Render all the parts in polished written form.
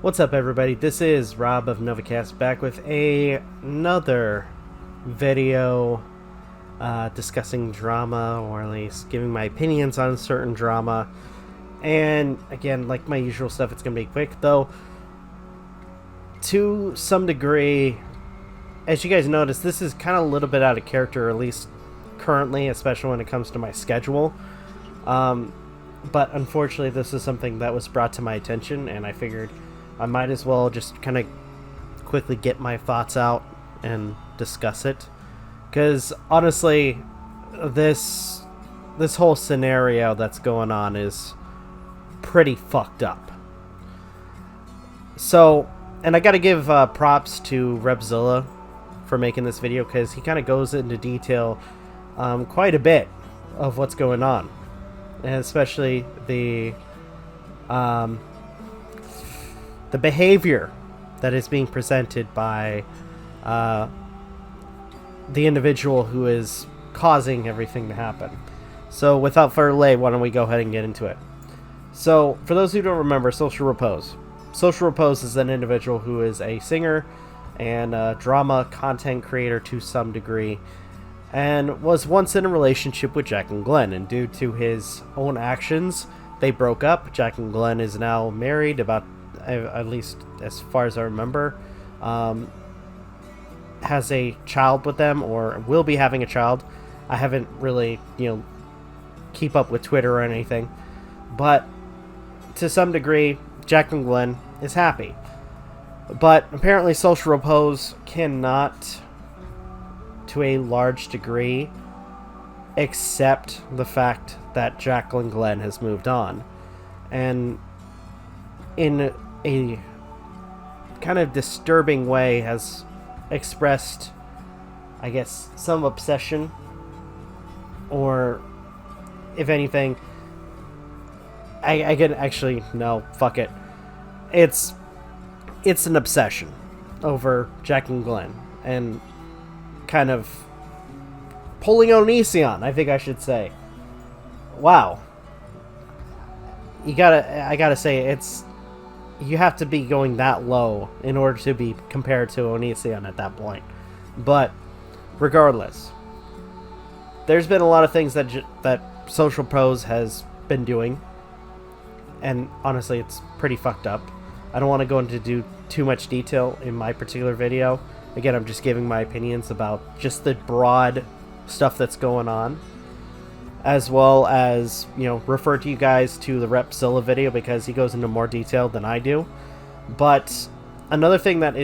What's up, everybody? This is Rob of Novakast back with another video discussing drama, or at least giving my opinions on certain drama. And again, like my usual stuff, it's going to be quick, though. To some degree, as you guys notice, this is kind of a little bit out of character, or at least currently, especially when it comes to my schedule. But unfortunately, this is something that was brought to my attention, and I figured I might as well just kind of quickly get my thoughts out and discuss it. Because honestly, this whole scenario that's going on is pretty fucked up. So, and I gotta give props to Repzilla for making this video, because he kind of goes into detail quite a bit of what's going on. And especially the behavior that is being presented by the individual who is causing everything to happen. So without further delay, why don't we go ahead and get into it. So for those who don't remember, Social Repose. Social Repose is an individual who is a singer and a drama content creator to some degree, and was once in a relationship with Jack and Glenn, and due to his own actions, they broke up. Jack and Glenn is now married, about, at least as far as I remember, has a child with them, or will be having a child. I haven't really, keep up with Twitter or anything, but to some degree, Jack and Glenn is happy. But apparently Social Repose cannot, to a large degree, accept the fact that Jacqueline Glenn has moved on, and in a kind of disturbing way has expressed, I guess, some obsession, or if anything, I can actually, no, fuck it, it's an obsession over Jack and Glenn, and kind of pulling Onision, I think I should say. Wow. I gotta say, you have to be going that low in order to be compared to Onision at that point. But regardless, there's been a lot of things that Social Pros has been doing, and honestly, it's pretty fucked up. I don't want to go into too much detail in my particular video. Again, I'm just giving my opinions about just the broad stuff that's going on, as well as, refer to you guys to the Repzilla video, because he goes into more detail than I do. But another thing that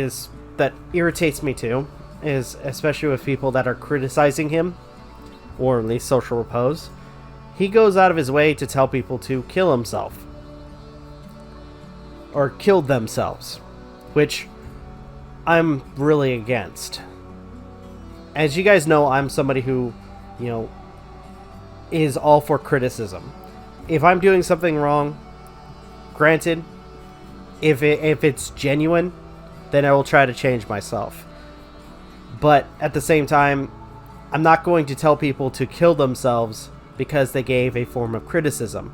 irritates me too is, especially with people that are criticizing him, or at least Social Repose, he goes out of his way to tell people to kill himself, or killed themselves, which I'm really against. As you guys know, I'm somebody who, is all for criticism. If I'm doing something wrong, granted, if it's genuine, then I will try to change myself. But at the same time, I'm not going to tell people to kill themselves because they gave a form of criticism.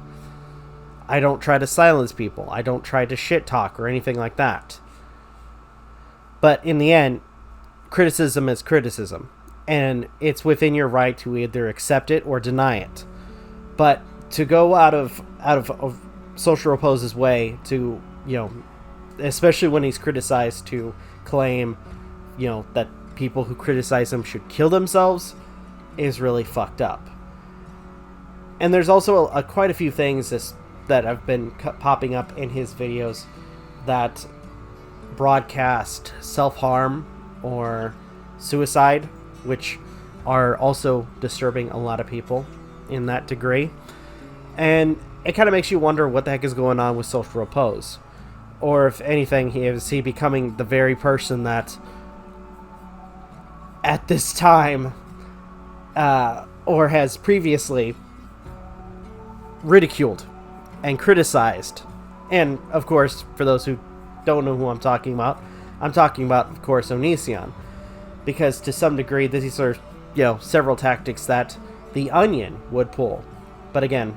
I don't try to silence people. I don't try to shit talk or anything like that. But in the end, criticism is criticism, and it's within your right to either accept it or deny it. But to go out of Social Repose's way to, especially when he's criticized, to claim, that people who criticize him should kill themselves, is really fucked up. And there's also quite a few things that have been popping up in his videos that broadcast self-harm or suicide, which are also disturbing a lot of people in that degree. And it kind of makes you wonder what the heck is going on with Social Repose, or if anything, is he becoming the very person that at this time or has previously ridiculed and criticized. And of course, for those who don't know who I'm talking about, of course, Onision, because to some degree these are, several tactics that the Onion would pull. But again,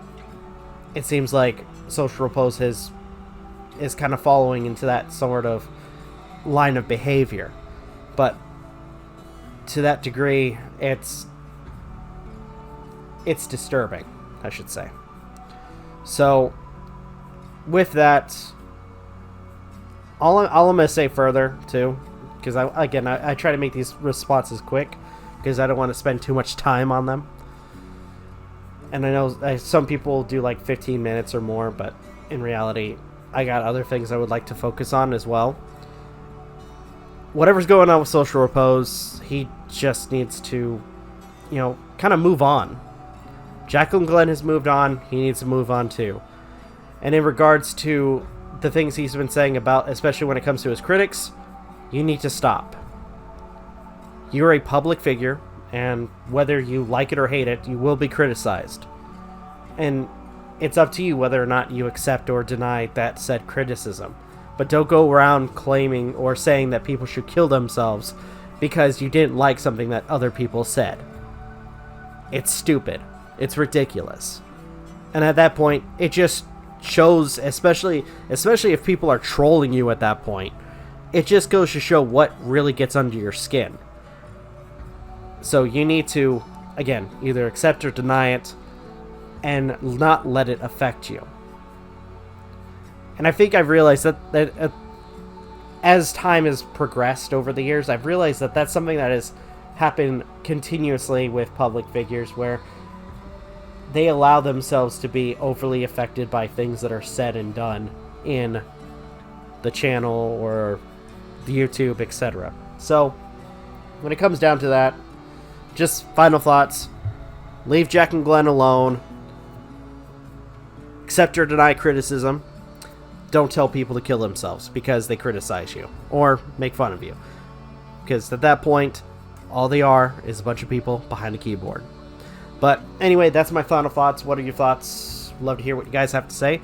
it seems like Social Repose has is kind of following into that sort of line of behavior. But to that degree, it's disturbing, I should say. So, with that, all I'm going to say further, too, because I try to make these responses quick, because I don't want to spend too much time on them. And I know some people do like 15 minutes or more, but in reality, I got other things I would like to focus on as well. Whatever's going on with Social Repose, he just needs to, kind of move on. Jacqueline Glenn has moved on. He needs to move on too. And in regards to the things he's been saying about, especially when it comes to his critics, you need to stop. You're a public figure, and whether you like it or hate it, you will be criticized. And it's up to you whether or not you accept or deny that said criticism. But don't go around claiming or saying that people should kill themselves because you didn't like something that other people said. It's stupid. It's ridiculous. And at that point, it just shows, especially if people are trolling you at that point, it just goes to show what really gets under your skin. So you need to, again, either accept or deny it and not let it affect you. And I think I've realized that as time has progressed over the years, I've realized that that's something that has happened continuously with public figures, where they allow themselves to be overly affected by things that are said and done in the channel or the YouTube, etc. So, when it comes down to that, just final thoughts. Leave Jack and Glenn alone. Accept or deny criticism. Don't tell people to kill themselves because they criticize you or make fun of you. Because at that point, all they are is a bunch of people behind a keyboard. But anyway, that's my final thoughts. What are your thoughts? Love to hear what you guys have to say.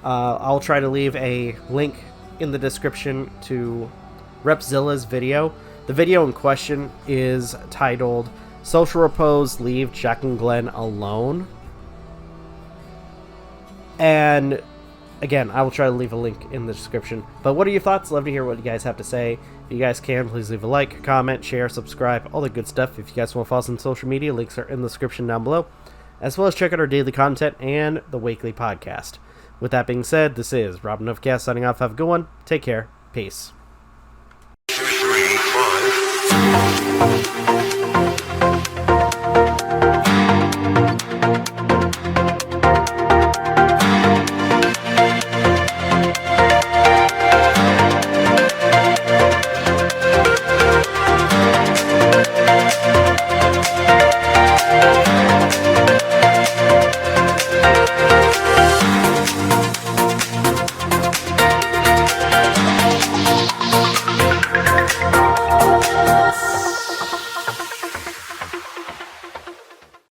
I'll try to leave a link in the description to Repzilla's video. The video in question is titled Social Repose, Leave Jack and Glenn Alone. And again, I will try to leave a link in the description. But what are your thoughts? Love to hear what you guys have to say. If you guys can, please leave a like, comment, share, subscribe, all the good stuff. If you guys want to follow us on social media, links are in the description down below. As well as check out our daily content and the weekly podcast. With that being said, this is Rob Novakast signing off. Have a good one. Take care. Peace.